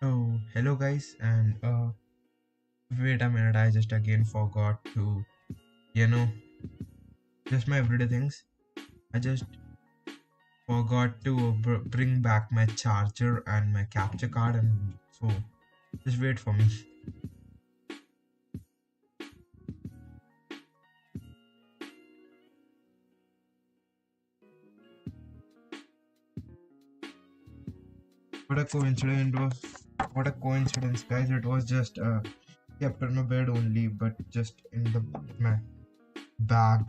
Oh, hello guys, and wait a minute, I just again forgot to, you know, just my everyday things. I just forgot to bring back my charger and my capture card, and so just wait for me. What a coincidence was! What a coincidence, guys! It was just kept on my bed only, but just in my bag.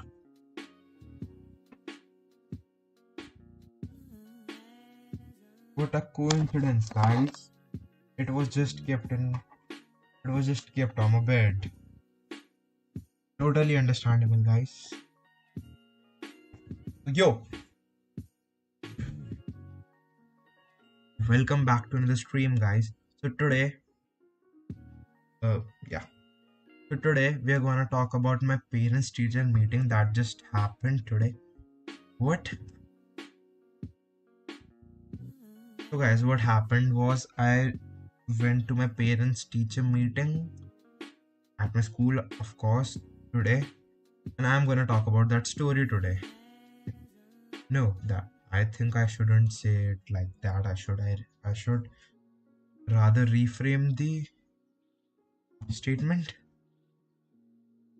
What a coincidence, guys! It was just kept in. It was just kept on my bed. Totally understandable, guys. Yo, welcome back to another stream, guys. So today, uh, yeah. So today we are gonna talk about my parents-teacher meeting that just happened today. What? So guys, what happened was I went to my parents-teacher meeting at my school, of course, today, and I'm gonna talk about that story today. No, that I think I shouldn't say it like that. I should rather reframe the statement.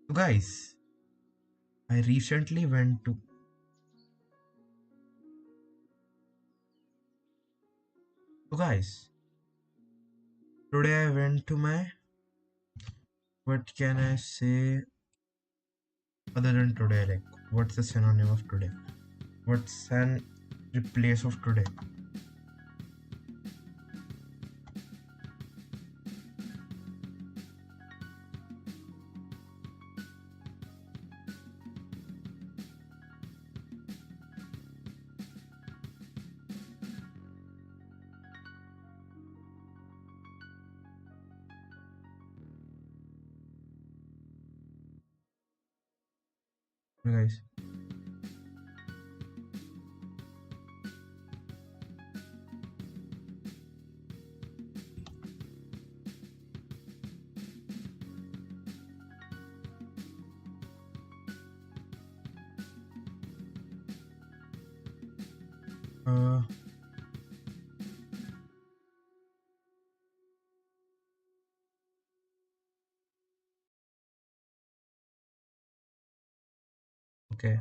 So guys, I recently went to so guys today I went to my what can I say other than today? Like, what's the synonym of today? What's an replace of today? Guys, uh, okay.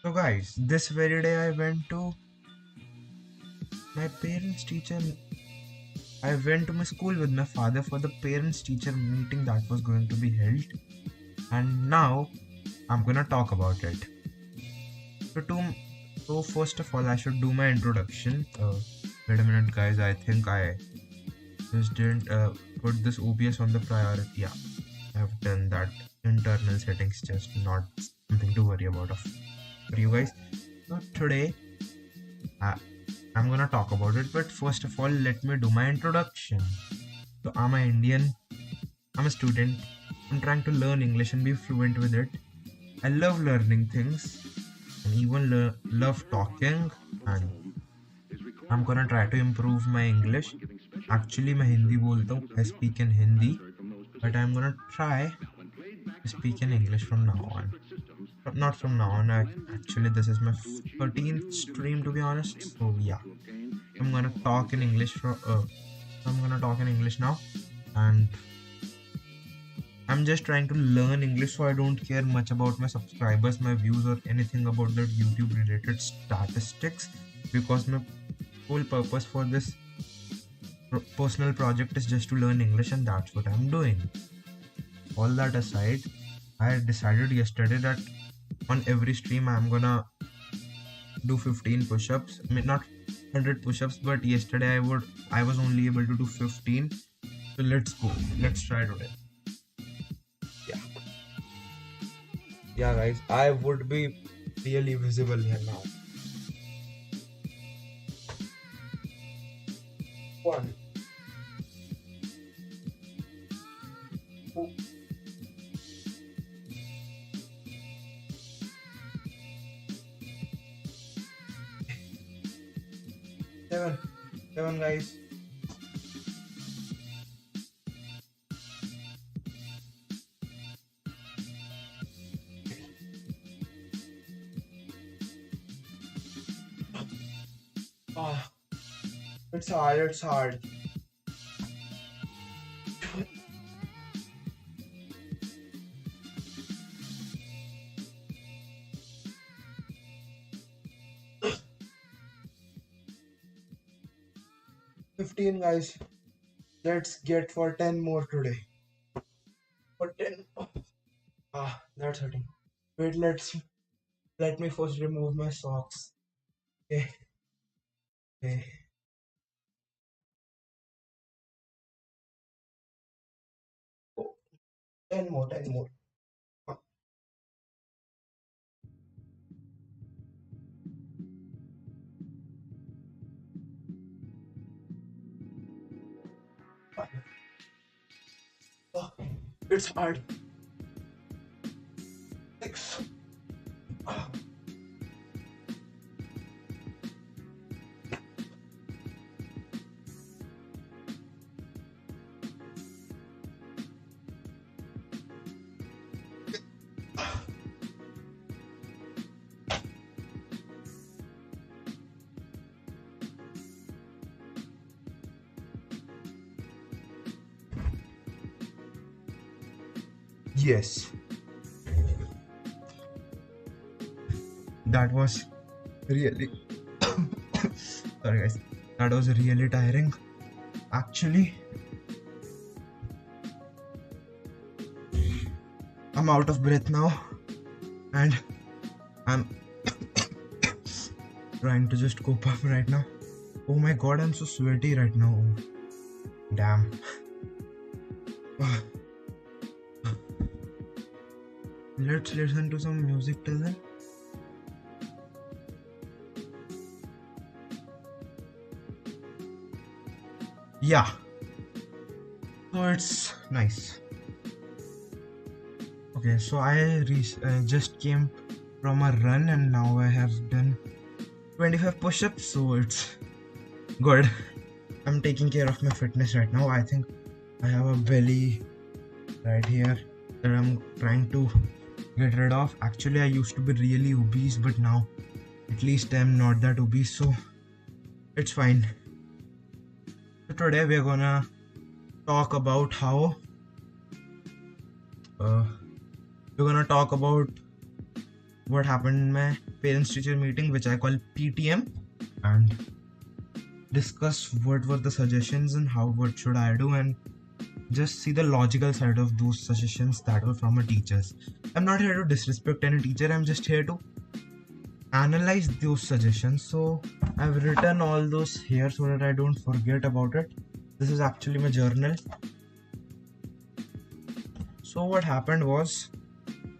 So guys, this very day I went to my parents teacher. I went to my school with my father for the parents teacher meeting that was going to be held, and now I'm gonna talk about it. So to so first of all, I should do my introduction. Wait a minute, guys. I think I just didn't put this OBS on the priority. Yeah, I have done that. Internal settings, just not something to worry about for you guys. So today, I, I'm gonna talk about it. But first of all, let me do my introduction. So I'm an Indian. I'm a student. I'm trying to learn English and be fluent with it. I love learning things and even love talking, and I'm gonna try to improve my English. Actually मैं हिंदी बोलता हूँ. I speak in Hindi, but I'm gonna try to speak in English from now on. But not from now on. Actually, this is my 13th stream, to be honest. So yeah, I'm gonna talk in English I'm gonna talk in English now, and I'm just trying to learn English, so I don't care much about my subscribers, my views, or anything about that YouTube related statistics, because my whole purpose for this personal project is just to learn English, and that's what I'm doing. All that aside, I decided yesterday that on every stream I'm gonna do 15 push-ups. I mean, not 100 push-ups, but yesterday I was only able to do 15. So let's go. Let's try today. Yeah. Yeah, guys, I would be really visible here now. One, two, 7, 7 guys. 15 guys. Let's get for 10 more today. For 10. That's hurting. Wait, let me first remove my socks. Okay, okay. 10 more, 10 more. Uh, 5. It's hard. 6. Ah, Yes, that was really sorry guys. That was really tiring. Actually, I'm out of breath now and I'm trying to just cope up right now. Oh my god, I'm so sweaty right now. Damn. Let's listen to some music till then. Yeah. So it's nice. Okay, so I just came from a run and now I have done 25 push-ups, so it's good. I'm taking care of my fitness right now. I think I have a belly right here that I'm trying to get rid of. Actually, I used to be really obese, but now at least I'm not that obese, so it's fine. So today we're gonna talk about how we're gonna talk about what happened in my parents teacher meeting, which I call PTM, and discuss what were the suggestions and what should I do, and just see the logical side of those suggestions that were from a teachers. I'm not here to disrespect any teacher, I'm just here to analyze those suggestions. So I've written all those here so that I don't forget about it. This is actually my journal. So what happened was,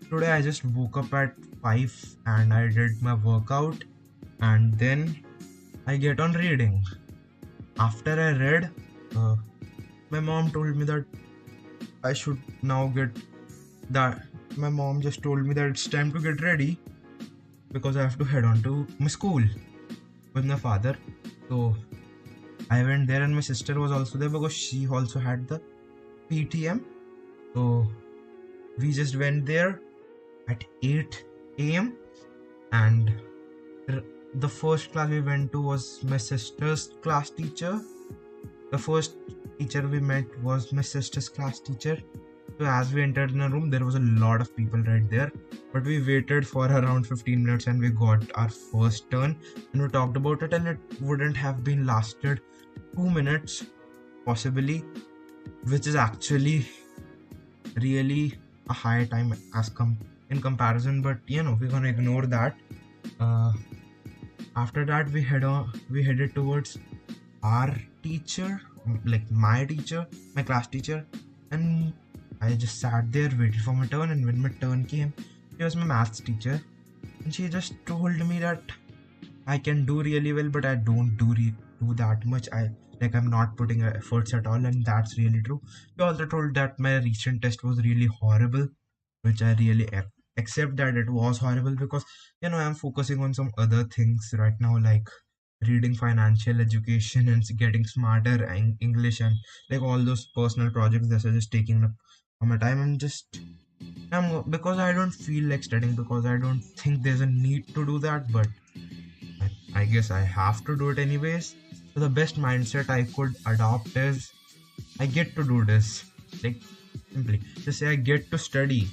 today I just woke up at 5 and I did my workout, and then I get on reading. After I read, my mom told me that I should now get that. My mom just told me that it's time to get ready because I have to head on to my school with my father. So I went there and my sister was also there because she also had the PTM. So we just went there at 8 a.m. and the first class we went to was my sister's class teacher. The first teacher we met was my sister's class teacher. So as we entered in a room, there was a lot of people right there, but we waited for around 15 minutes and we got our first turn and we talked about it, and it wouldn't have been lasted 2 minutes possibly, which is actually really a high time in comparison, but we're gonna ignore that. After that we headed towards our teacher, like my teacher, my class teacher, and I just sat there, waited for my turn, and when my turn came, she was my maths teacher, and she just told me that I can do really well, but I don't do that much. I'm not putting efforts at all, and that's really true. She also told that my recent test was really horrible, which I really accept that it was horrible because I'm focusing on some other things right now, like reading financial education and getting smarter in English and like all those personal projects that are just taking up all my time. Because I don't feel like studying, because I don't think there's a need to do that, but I guess I have to do it anyways. So the best mindset I could adopt is I get to do this. Like simply just say I get to study.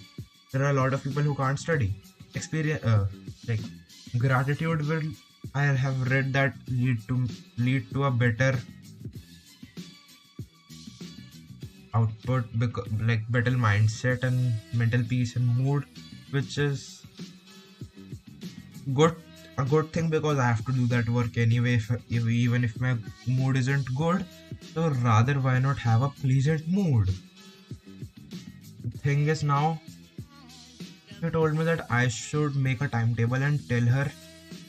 There are a lot of people who can't study. Experience like gratitude will, I have read that lead to a better output, like better mindset and mental peace and mood, which is good, a good thing, because I have to do that work anyway, even if my mood isn't good. So rather, why not have a pleasant mood? The thing is, now she told me that I should make a timetable and tell her,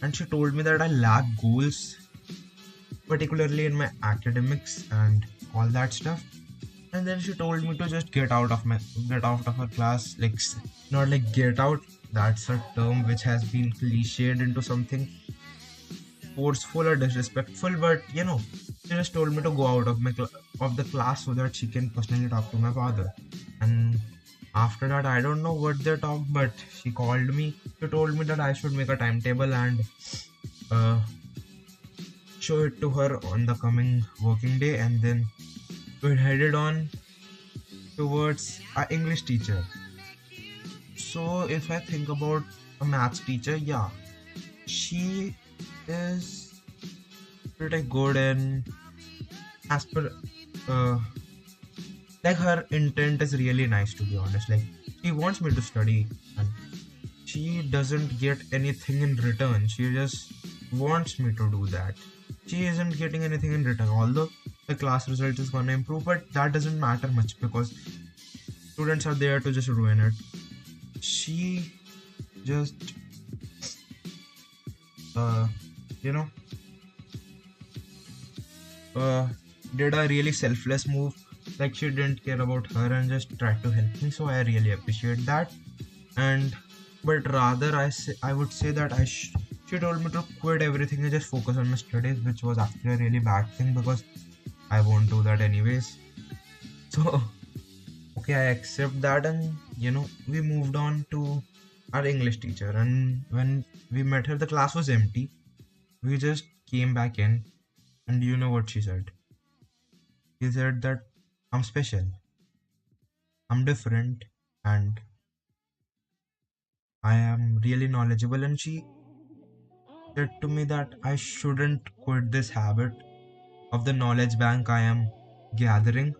and she told me that I lack goals, particularly in my academics and all that stuff. And then she told me to just get out of her class, like not like get out, that's a term which has been cliched into something forceful or disrespectful, but she just told me to go out of of the class so that she can personally talk to my father. And after that, I don't know what they talked, but she called me. She told me that I should make a timetable and uh, show it to her on the coming working day, and then we headed on towards our English teacher. So if I think about a maths teacher, yeah, she is pretty good, and as per uh, like her intent is really nice, to be honest. Like she wants me to study and she doesn't get anything in return. She just wants me to do that. She isn't getting anything in return, although the class result is gonna improve, but that doesn't matter much because students are there to just ruin it. She just uh you know uh did a really selfless move. Like she didn't care about her and just tried to help me, so I really appreciate that. And but rather I would say that she told me to quit everything and just focus on my studies, which was actually a really bad thing because I won't do that anyways. So okay, I accept that, and we moved on to our English teacher. And when we met her, the class was empty. We just came back in, and you know what she said? She said that I'm special, I'm different, and I am really knowledgeable. And she said to me that I shouldn't quit this habit of the knowledge bank I am gathering.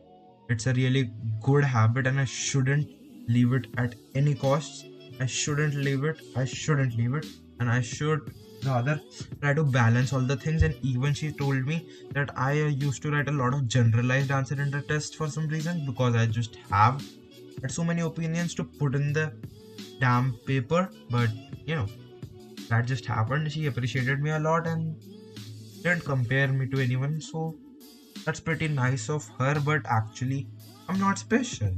It's a really good habit, and I shouldn't leave it at any cost. I shouldn't leave it. And I should rather try to balance all the things. And even she told me that I used to write a lot of generalized answer in the test for some reason, because I just have had so many opinions to put in the damn paper. But that just happened. She appreciated me a lot and didn't compare me to anyone. So that's pretty nice of her, but actually, I'm not special.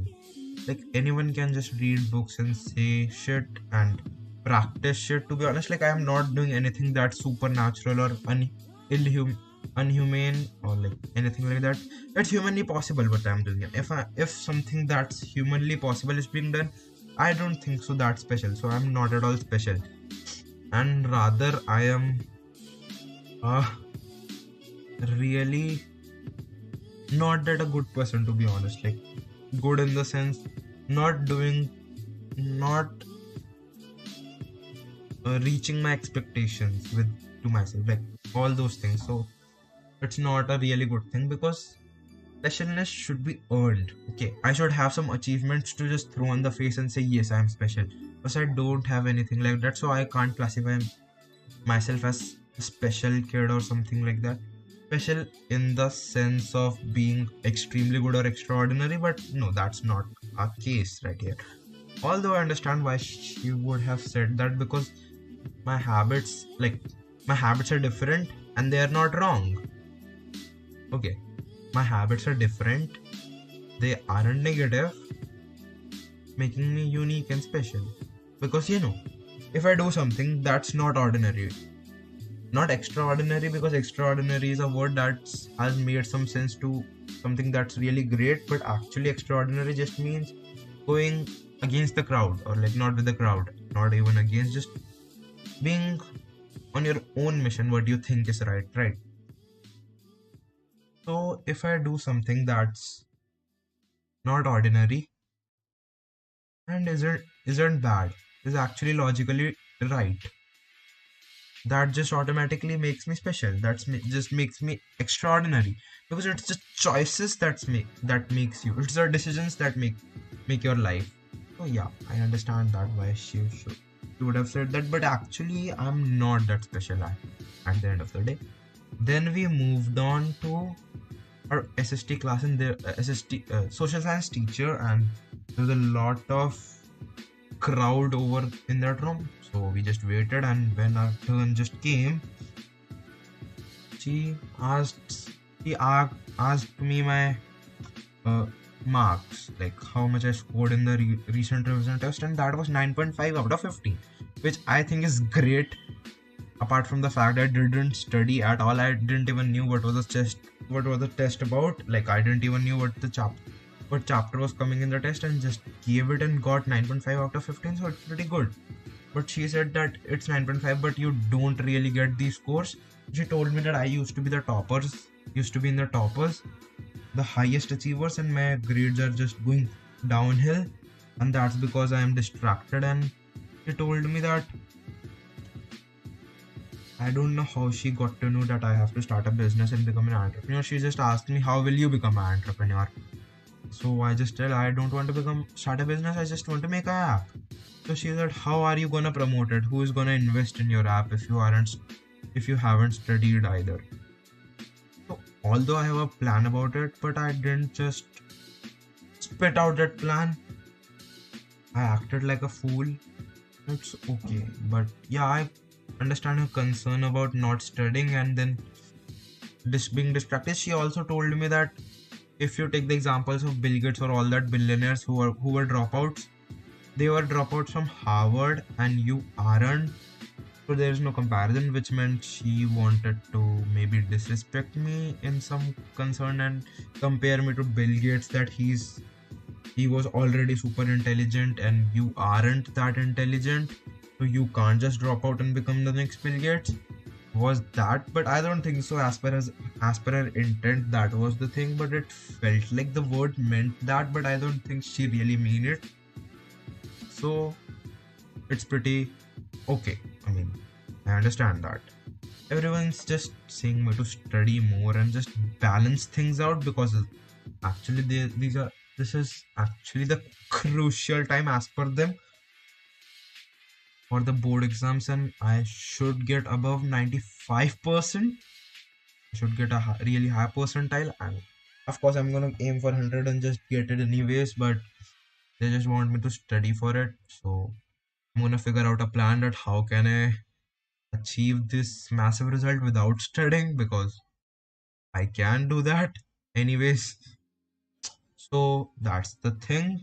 Like, anyone can just read books and say shit and practice shit. To be honest, like, I am not doing anything that's supernatural or unhumane or like anything like that. It's humanly possible what I'm doing. If something that's humanly possible is being done, I don't think so that's special. So I'm not at all special, and rather I am uh really not that a good person, to be honest. Like good in the sense not reaching my expectations with to myself, like all those things. So it's not a really good thing, because specialness should be earned. Okay, I should have some achievements to just throw on the face and say yes, I am special, because I don't have anything like that. So I can't classify myself as a special kid or something like that. Special in the sense of being extremely good or extraordinary, but no, that's not a case right here. Although I understand why she would have said that, because my habits like my habits are different and they are not wrong. Okay, my habits are different, they aren't negative, making me unique and special. Because if I do something that's not ordinary, Not extraordinary, because extraordinary is a word that has made some sense to something that's really great, but actually extraordinary just means going against the crowd, or like not with the crowd, not even against, just being on your own mission, what you think is right. So if I do something that's not ordinary and isn't bad, is actually logically right, that just automatically makes me special. Just makes me extraordinary, because it's just choices that makes you. It's the decisions that make your life. So yeah, I understand that why she would have said that, but actually I'm not that special at the end of the day. Then we moved on to our SST class, and the SST social science teacher, and there was a lot of crowd over in that room. So we just waited, and when our turn just came, she asked asked me my uh, marks, like how much I scored in the recent revision test, and that was 9.5 out of 15, which I think is great. Apart from the fact I didn't study at all, I didn't even knew what was the test about. Like I didn't even knew what chapter was coming in the test, and just gave it and got 9.5 out of 15. So it's pretty good. But she said that it's 9.5, but you don't really get these scores. She told me that I used to be in the toppers, the highest achievers, and my grades are just going downhill, and that's because I am distracted. And she told me that I don't know how she got to know that I have to start a business and become an entrepreneur. She just asked me, how will you become an entrepreneur? So I just tell, I don't want to start a business, I just want to make an app. So she said, how are you gonna promote it? Who is gonna invest in your app if you haven't studied either? So although I have a plan about it, but I didn't just spit out that plan. I acted like a fool. It's okay. But yeah, I understand her concern about not studying and then being distracted. She also told me that if you take the examples of Bill Gates or all that billionaires who were dropouts, they were dropouts from Harvard and you aren't. So there is no comparison, which meant she wanted to maybe disrespect me in some concern and compare me to Bill Gates, that he was already super intelligent and you aren't that intelligent, so you can't just drop out and become the next Bill Gates. Was that? But I don't think so. As per her intent, that was the thing. But it felt like the word meant that. But I don't think she really mean it. So it's pretty okay. I mean, I understand that. Everyone's just saying me to study more and just balance things out, because actually this is actually the crucial time as per them for the board exams, and I should get above 95%. I should get a really high percentile, and of course I'm gonna aim for 100 and just get it anyways, but they just want me to study for it. So I'm gonna figure out a plan that how can I achieve this massive result without studying, because I can do that anyways. So that's the thing.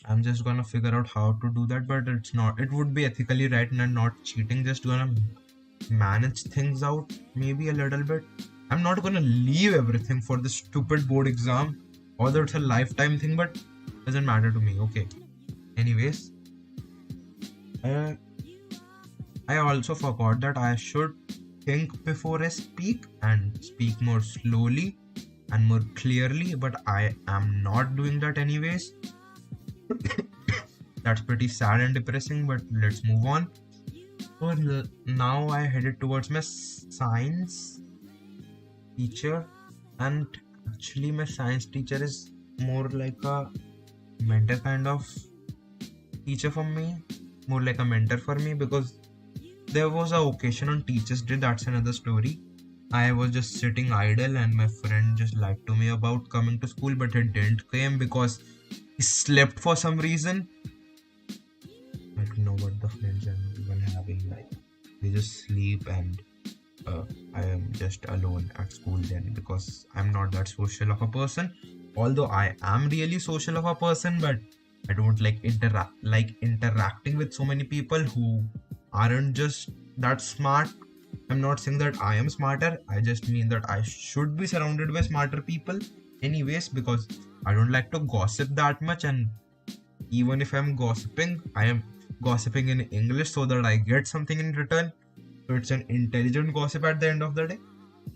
I'm just gonna figure out how to do that, but it would be ethically right and not cheating. Just gonna manage things out maybe a little bit. I'm not gonna leave everything for the stupid board exam, although it's a lifetime thing, but doesn't matter to me. Okay. Anyways, I also forgot that I should think before I speak and speak more slowly and more clearly, but I am not doing that anyways. That's pretty sad and depressing, but let's move on. So now I headed towards my science teacher, and actually my science teacher is more like a mentor kind of teacher for me, more like a mentor for me, because there was a occasion on Teachers Day, that's another story. I was just sitting idle and my friend just lied to me about coming to school, but he didn't come because he slept for some reason. I don't know what the friends I'm even having, like they just sleep, and I am just alone at school then, because I'm not that social of a person. Although I am really social of a person, but I don't like interacting with so many people who aren't just that smart. I'm not saying that I am smarter. I just mean that I should be surrounded by smarter people anyways, because I don't like to gossip that much. And even if I'm gossiping, I am gossiping in English so that I get something in return. So it's an intelligent gossip at the end of the day.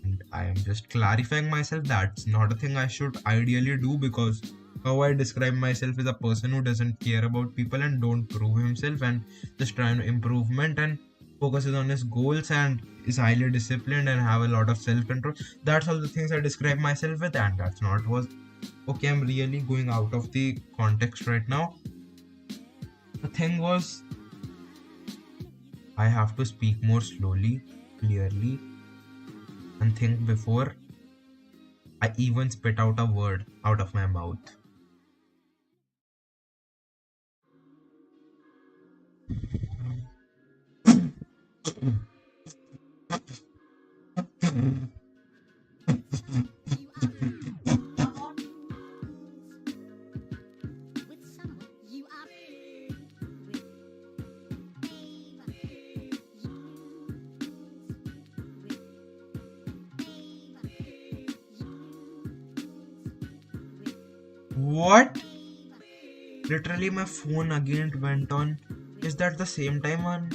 And I am just clarifying myself that's not a thing I should ideally do, because how I describe myself is a person who doesn't care about people and don't prove himself and just trying to improvement and focuses on his goals and is highly disciplined and have a lot of self-control. That's all the things I describe myself with, and that's not was okay. I'm really going out of the context right now. The thing was, I have to speak more slowly, clearly, and think before I even spit out a word out of my mouth. What? Literally, my phone again went on. Is that the same time on?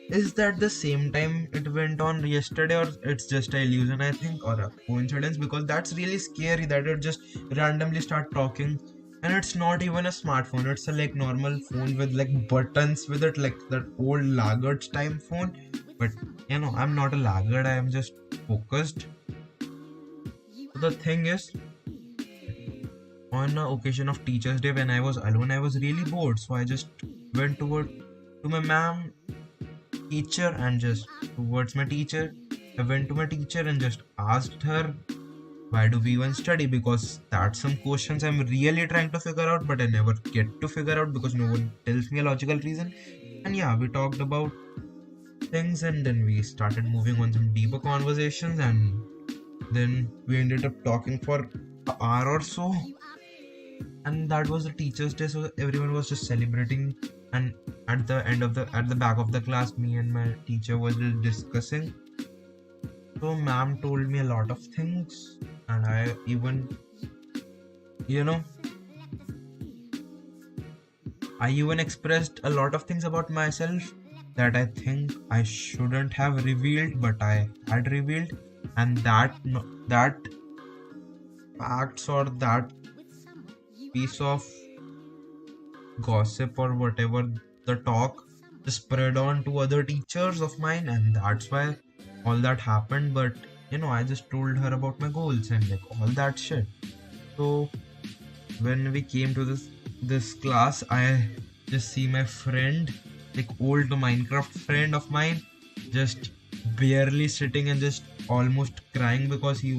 Is that the same time it went on yesterday, or it's just a illusion, I think, or a coincidence? Because that's really scary that it just randomly start talking. And it's not even a smartphone, it's a like normal phone with like buttons with it, like that old laggard time phone. But I'm not a laggard, I am just focused. So the thing is, on the occasion of Teachers' Day, when I was alone, I was really bored. So I just went to my ma'am teacher and just towards my teacher. I went to my teacher and just asked her, why do we even study? Because that's some questions I'm really trying to figure out, but I never get to figure out because no one tells me a logical reason. And yeah, we talked about things and then we started moving on some deeper conversations, and then we ended up talking for an hour or so. And that was the Teachers' Day, so everyone was just celebrating. And at the back of the class, me and my teacher was just discussing. So ma'am told me a lot of things, and I even you know I even expressed a lot of things about myself that I think I shouldn't have revealed, but I had revealed. And that facts or that piece of gossip or whatever, the talk spread on to other teachers of mine, and that's why all that happened. But I just told her about my goals and like all that shit. So when we came to this class, I just see my friend, like old Minecraft friend of mine, just barely sitting and just almost crying because he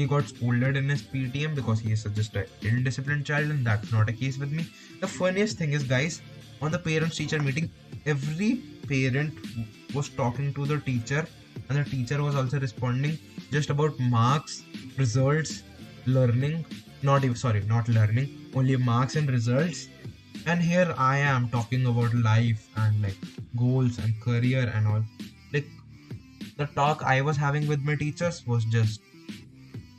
got scolded in his PTM because he is just an ill-disciplined child, and that's not a case with me. The funniest thing is, guys, on the parents-teacher meeting, every parent was talking to the teacher, and the teacher was also responding just about marks, results, learning. Not learning, only marks and results. And here I am talking about life and like goals and career and all. Like, the talk I was having with my teachers was just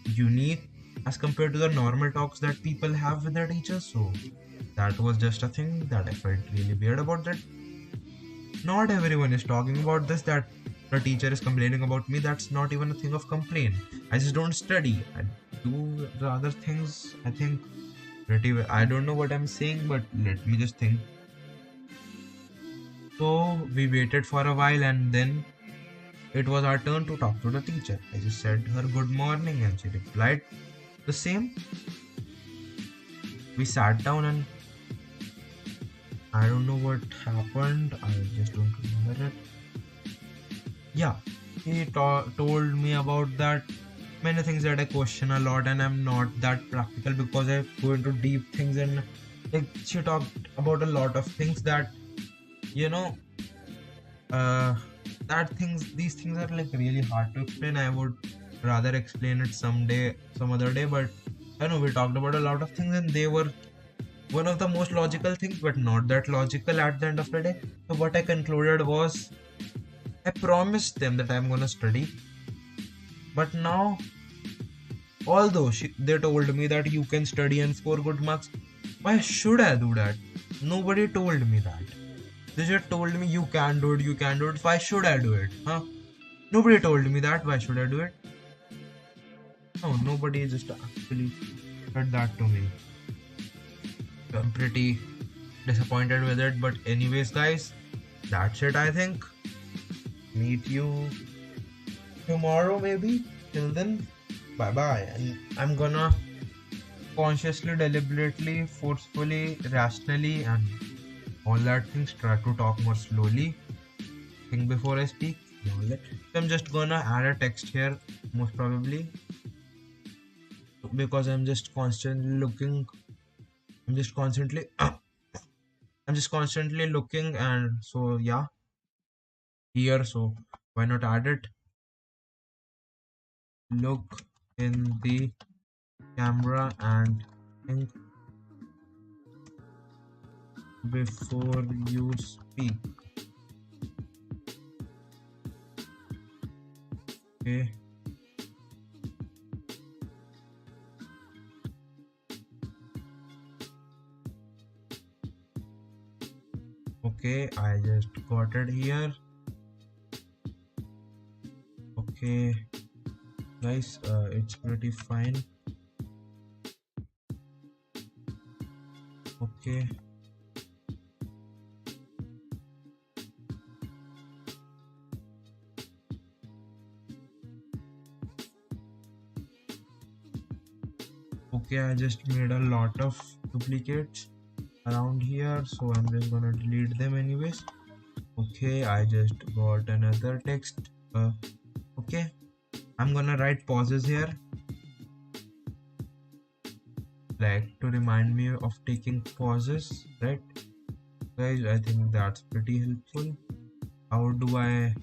unique as compared to the normal talks that people have with their teachers. So that was just a thing that I felt really weird about. That not everyone is talking about this, that the teacher is complaining about me. That's not even a thing of complaint. I just don't study. I do the other things, I think, pretty well. I don't know what I'm saying, but let me just think. So we waited for a while, and then it was our turn to talk to the teacher. I just said her good morning and she replied the same. We sat down and I don't know what happened. I just don't remember it. Yeah, he told me about that many things that I question a lot, and I'm not that practical because I go into deep things. And like, she talked about a lot of things that these things are like really hard to explain. I would rather explain it some other day, but I know we talked about a lot of things and they were one of the most logical things, but not that logical at the end of the day. So what I concluded was, I promised them that I'm gonna study. But now, although they told me that you can study and score good marks, why should I do that? Nobody told me that. They just told me you can do it, you can do it. Why should I do it? Huh? Nobody told me that. Why should I do it? No, nobody just actually said that to me. I'm pretty disappointed with it. But anyways, guys, that's it, I think. Meet you tomorrow, maybe. Till then, bye bye. And I'm gonna consciously, deliberately, forcefully, rationally, and all that things try to talk more slowly. Think before I speak. So I'm just gonna add a text here, most probably, because I'm just constantly looking. I'm just constantly. I'm just constantly looking, and so yeah, here. So why not add it? Look in the camera and think before you speak. Okay. Okay, I just got it here. Okay, guys, it's pretty fine. Okay. Okay, I just made a lot of duplicates around here, so I'm just gonna delete them anyways. Okay, I just got another text. Okay, I'm gonna write pauses here, like to remind me of taking pauses, right? Guys, I think that's pretty helpful. How do I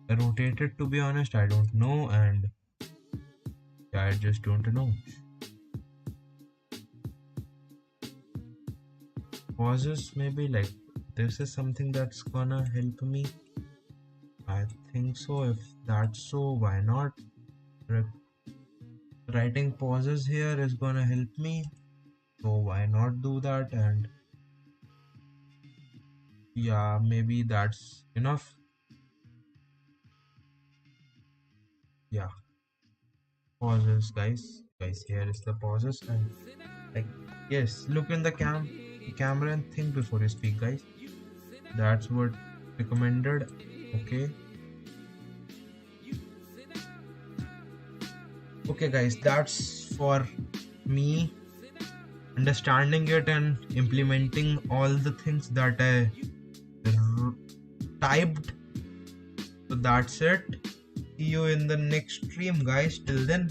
rotate it? To be honest, I don't know, and yeah, I just don't know. Pauses, maybe like this is something that's gonna help me. I think so. If that's so, why not? Writing pauses here is gonna help me, so why not do that? And yeah, maybe that's enough. Yeah, pauses, guys, here is the pauses. And like, yes, look in the camera and think before you speak, guys. That's what recommended. Okay. Okay, guys, that's for me understanding it and implementing all the things that I typed. So that's it. See you in the next stream, guys. Till then,